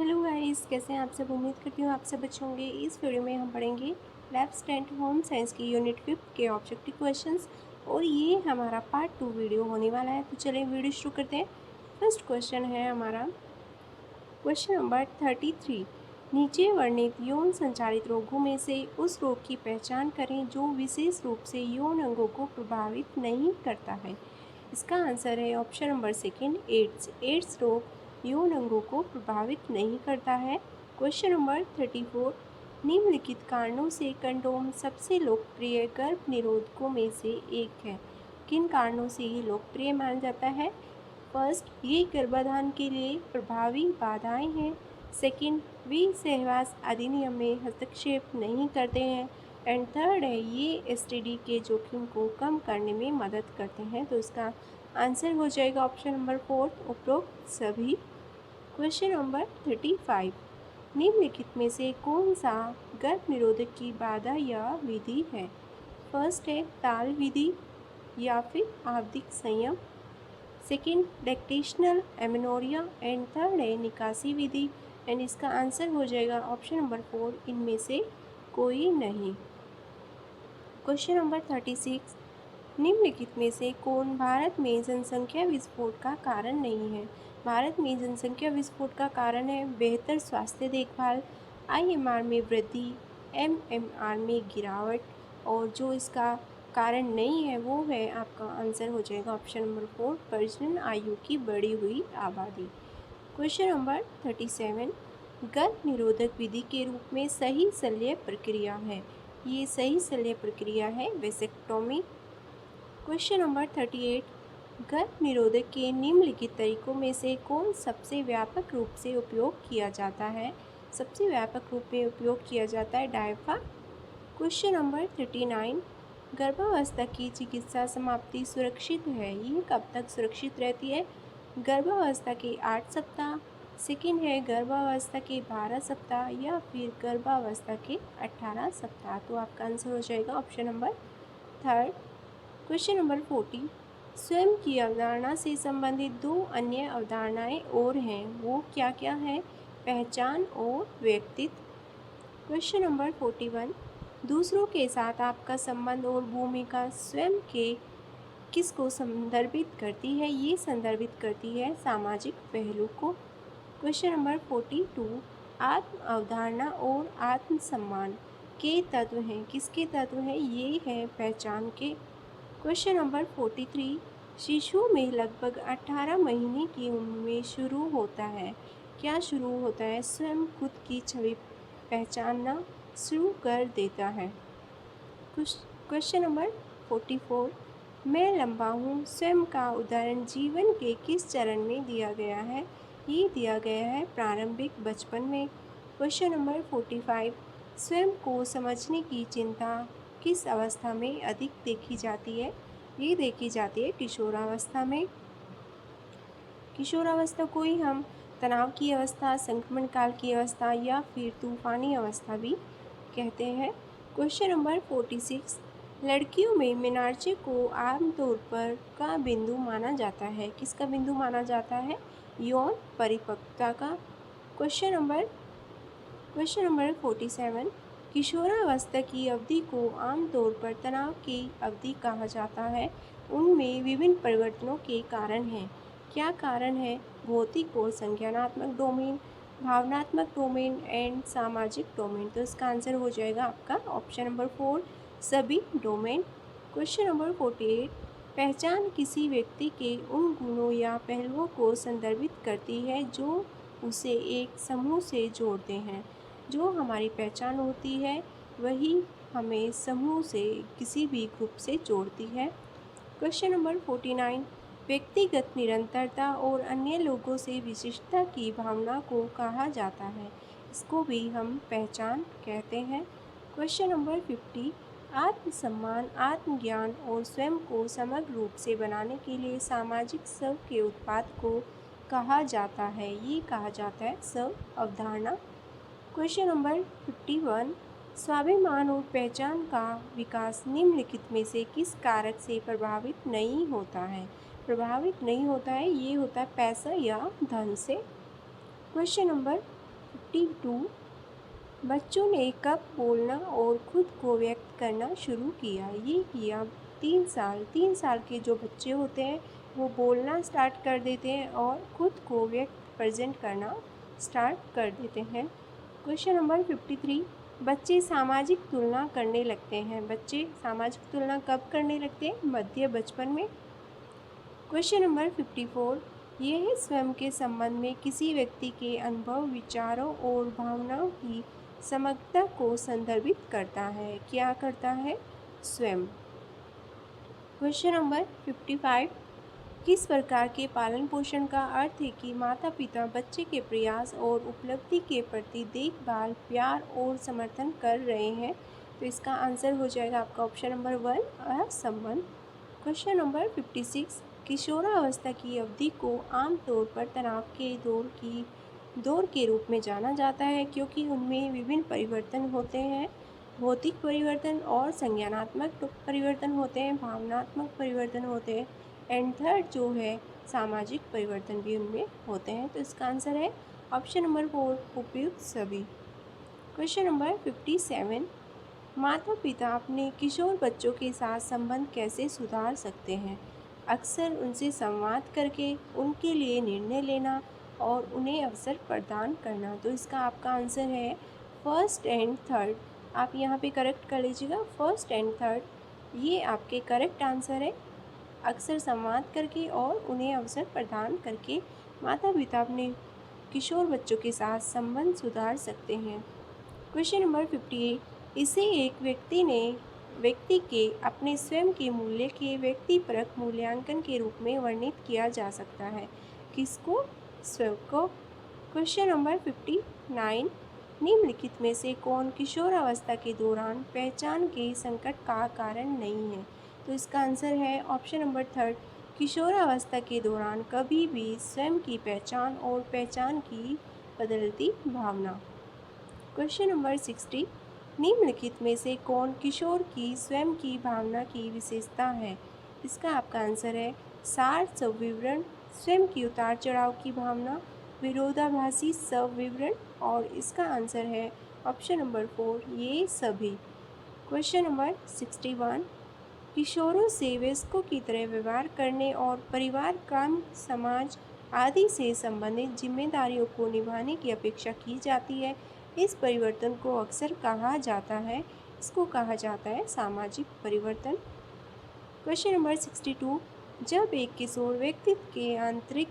Hello guys, कैसे हैं आप सब। उम्मीद करती हूँ आप सब अच्छे होंगे। इस वीडियो में हम पढ़ेंगे 11th स्टैंडर्ड होम साइंस की यूनिट 5 के ऑब्जेक्टिव क्वेश्चंस और ये हमारा पार्ट 2 वीडियो होने वाला है। तो चलिए वीडियो शुरू करते हैं। फर्स्ट क्वेश्चन है हमारा क्वेश्चन नंबर 33। नीचे वर्णित यौन संचारित रोगों में से उस रोग की पहचान करें जो विशेष रूप से यौन अंगों को प्रभावित नहीं करता है। इसका आंसर है option number second, AIDS. AIDS रोग यौन अंगों को प्रभावित नहीं करता है। Question number 34। निम्नलिखित कारणों से कंडोम सबसे लोकप्रिय गर्भ निरोधकों में से एक है। किन कारणों से ये लोकप्रिय माना जाता है? फर्स्ट, ये गर्भाधान के लिए प्रभावी बाधाएं हैं। सेकंड, वे सहवास अधिनियम में हस्तक्षेप नहीं करते हैं। एंड थर्ड है, ये एसटीडी के जोखिम को कम करने में मदद करते हैं। तो इसका आंसर हो जाएगा ऑप्शन नंबर फोर्थ, उपरोक्त सभी। Question number 35। निम्नलिखित में से कौन सा गर्भ निरोधक की बाधा या विधि है? फर्स्ट है ताल विधि या फिर आवधिक संयम। Second, lactational amenorrhea. And third है निकासी विधि। एंड इसका आंसर हो जाएगा ऑप्शन नंबर 4, इनमें से कोई नहीं। Question number 36। निम्नलिखित में से कौन भारत में जनसंख्या विस्फोट का कारण नहीं है? भारत में जनसंख्या विस्फोट का कारण है बेहतर स्वास्थ्य देखभाल, आईएमआर में वृद्धि, एमएमआर में गिरावट। और जो इसका कारण नहीं है वो है, आपका आंसर हो जाएगा ऑप्शन नंबर 4, प्रजनन आयु की बढ़ी हुई आबादी। Question number 37। गर्भ निरोधक विधि के रूप में सही शल्य प्रक्रिया है। ये सही शल्य प्रक्रिया है वेसेक्टोमी। Question number 38। गर्भ निरोधक के निम्नलिखित तरीकों में से कौन सबसे व्यापक रूप से उपयोग किया जाता है? सबसे व्यापक रूप में उपयोग किया जाता है डायफा। Question number 39। गर्भावस्था की चिकित्सा समाप्ति सुरक्षित है, ये कब तक सुरक्षित रहती है? गर्भावस्था के 8 सप्ताह। सेकेंड है गर्भावस्था के 12 सप्ताह या फिर गर्भावस्था के 18 सप्ताह। तो आपका आंसर हो जाएगा option number third. Question number 40। स्वयं की अवधारणा से संबंधित दो अन्य अवधारणाएं और हैं, वो क्या क्या है? पहचान और व्यक्तित्व। Question number 41। दूसरों के साथ आपका संबंध और भूमिका स्वयं के किसको संदर्भित करती है? ये संदर्भित करती है सामाजिक पहलू को। Question number 42। आत्म अवधारणा और आत्मसम्मान के तत्व हैं, किसके तत्व हैं? ये है पहचान के। Question number 43। शिशु में लगभग 18 महीने की उम्र में शुरू होता है, क्या शुरू होता है? स्वयं खुद की छवि पहचानना शुरू कर देता है। Question number 44। मैं लंबा हूँ स्वयं का उदाहरण जीवन के किस चरण में दिया गया है? ये दिया गया है प्रारंभिक बचपन में। Question number 45। स्वयं को समझने की चिंता किस अवस्था में अधिक देखी जाती है? ये देखी जाती है किशोरावस्था में। किशोरावस्था को ही हम तनाव की अवस्था, संक्रमण काल की अवस्था या फिर तूफानी अवस्था भी कहते हैं। Question number 46। लड़कियों में मेनार्चे को आमतौर पर का बिंदु माना जाता है, किसका बिंदु माना जाता है? यौन परिपक्वता का। Question number 47। किशोरावस्था की अवधि को आमतौर पर तनाव की अवधि कहा जाता है, उनमें विभिन्न परिवर्तनों के कारण हैं, क्या कारण है? भौतिक और संज्ञानात्मक डोमेन, भावनात्मक डोमेन एंड सामाजिक डोमेन। तो इसका आंसर हो जाएगा आपका ऑप्शन नंबर 4, सभी डोमेन। Question number 48। पहचान किसी व्यक्ति के उन गुणों या पहलुओं को संदर्भित करती है जो उसे एक समूह से जोड़ते हैं। जो हमारी पहचान होती है वही हमें समूह से, किसी भी ग्रुप से जोड़ती है। Question number 49। व्यक्तिगत निरंतरता और अन्य लोगों से विशिष्टता की भावना को कहा जाता है, इसको भी हम पहचान कहते हैं। Question number 50। आत्मसम्मान, आत्मज्ञान और स्वयं को समग्र रूप से बनाने के लिए सामाजिक स्व के उत्पाद को कहा जाता है, ये कहा जाता है स्व अवधारणा। Question number 51। स्वाभिमान और पहचान का विकास निम्नलिखित में से किस कारक से प्रभावित नहीं होता है? प्रभावित नहीं होता है, ये होता है पैसा या धन से। क्वेश्चन नंबर 52 बच्चों ने कब बोलना और खुद को व्यक्त करना शुरू किया? ये किया 3 साल। 3 साल के जो बच्चे होते हैं वो बोलना स्टार्ट कर देते हैं और खुद को व्यक्त प्रेजेंट करना स्टार्ट कर देते हैं। क्वेश्चन नंबर 53 बच्चे सामाजिक तुलना करने लगते हैं। बच्चे सामाजिक तुलना कब करने लगते हैं? मध्य बचपन में। क्वेश्चन नंबर 54 यह स्वयं के संबंध में किसी व्यक्ति के अनुभव, विचारों और भावनाओं की समग्रता को संदर्भित करता है। क्या करता है? स्वयं। क्वेश्चन नंबर 55 किस प्रकार के पालन पोषण का अर्थ है कि माता पिता बच्चे के प्रयास और उपलब्धि के प्रति देखभाल, प्यार और समर्थन कर रहे हैं? तो इसका आंसर हो जाएगा आपका ऑप्शन नंबर 1 असंबंध। क्वेश्चन नंबर 56 किशोरावस्था की अवधि को आमतौर पर तनाव के दौर के रूप में जाना जाता है क्योंकि उनमें विभिन्न परिवर्तन होते हैं। भौतिक परिवर्तन और संज्ञानात्मक परिवर्तन होते हैं, भावनात्मक परिवर्तन होते हैं एंड थर्ड जो है सामाजिक परिवर्तन भी उनमें होते हैं। तो इसका आंसर है ऑप्शन नंबर 4 उपयुक्त सभी। क्वेश्चन नंबर 57 माता पिता अपने किशोर बच्चों के साथ संबंध कैसे सुधार सकते हैं? अक्सर उनसे संवाद करके, उनके लिए निर्णय लेना और उन्हें अवसर प्रदान करना। तो इसका आपका आंसर है फर्स्ट एंड थर्ड। आप यहाँ पे करेक्ट कर लीजिएगा, फर्स्ट एंड थर्ड ये आपके करेक्ट आंसर है। अक्सर संवाद करके और उन्हें अवसर प्रदान करके माता पिता अपने किशोर बच्चों के साथ संबंध सुधार सकते हैं। क्वेश्चन नंबर 58 इसे एक व्यक्ति के अपने स्वयं के मूल्य के व्यक्तिपरक मूल्यांकन के रूप में वर्णित किया जा सकता है। किसको? स्वयं को। क्वेश्चन नंबर 59 निम्नलिखित में से कौन किशोरावस्था के दौरान पहचान के संकट का कारण नहीं है? तो इसका आंसर है ऑप्शन नंबर 3 किशोरावस्था के दौरान कभी भी स्वयं की पहचान और पहचान की बदलती भावना। क्वेश्चन नंबर 60 निम्नलिखित में से कौन किशोर की स्वयं की भावना की विशेषता है? इसका आपका आंसर है सार स्वविवरण, स्वयं की उतार चढ़ाव की भावना, विरोधाभासी स्वविवरण और इसका आंसर है ऑप्शन नंबर 4 ये सभी। क्वेश्चन नंबर 61 किशोरों से वयस्कों की तरह व्यवहार करने और परिवार, काम, समाज आदि से संबंधित जिम्मेदारियों को निभाने की अपेक्षा की जाती है। इस परिवर्तन को अक्सर कहा जाता है, इसको कहा जाता है सामाजिक परिवर्तन। क्वेश्चन नंबर 62 जब एक किशोर व्यक्तित्व के आंतरिक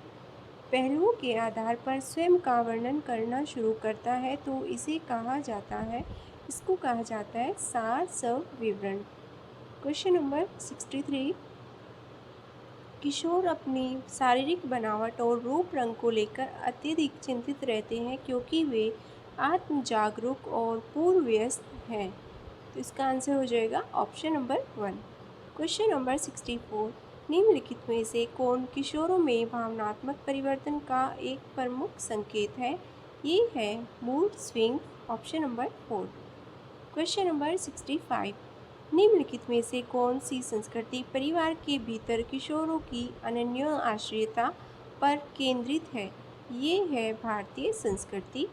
पहलुओं के आधार पर स्वयं का वर्णन करना शुरू करता है तो इसे कहा जाता है, इसको कहा जाता है सार स्वविवरण। क्वेश्चन नंबर 63 किशोर अपनी शारीरिक बनावट और रूप रंग को लेकर अत्यधिक चिंतित रहते हैं क्योंकि वे आत्म जागरूक और पूर्व वयस्क हैं। तो इसका आंसर हो जाएगा ऑप्शन नंबर 1। क्वेश्चन नंबर 64 निम्नलिखित में से कौन किशोरों में भावनात्मक परिवर्तन का एक प्रमुख संकेत है? ये है mood swing, option number 4। Question number 65 निम्नलिखित में से कौन सी संस्कृति परिवार के भीतर किशोरों की अनन्य आश्रयता पर केंद्रित है? ये है भारतीय संस्कृति।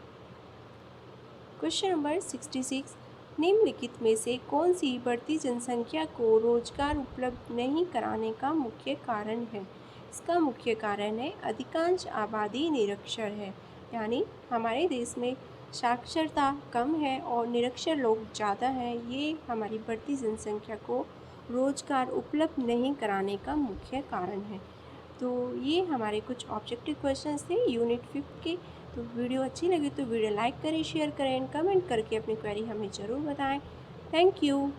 क्वेश्चन नंबर 66 निम्नलिखित में से कौन सी बढ़ती जनसंख्या को रोजगार उपलब्ध नहीं कराने का मुख्य कारण है? इसका मुख्य कारण है अधिकांश आबादी निरक्षर है, यानी हमारे देश में साक्षरता कम है और निरक्षर लोग ज़्यादा हैं। ये हमारी बढ़ती जनसंख्या को रोजगार उपलब्ध नहीं कराने का मुख्य कारण है। तो ये हमारे कुछ ऑब्जेक्टिव क्वेश्चंस थे यूनिट 5 के। तो वीडियो अच्छी लगी तो वीडियो लाइक करें, शेयर करें एंड कमेंट करके अपनी क्वेरी हमें ज़रूर बताएं। Thank you.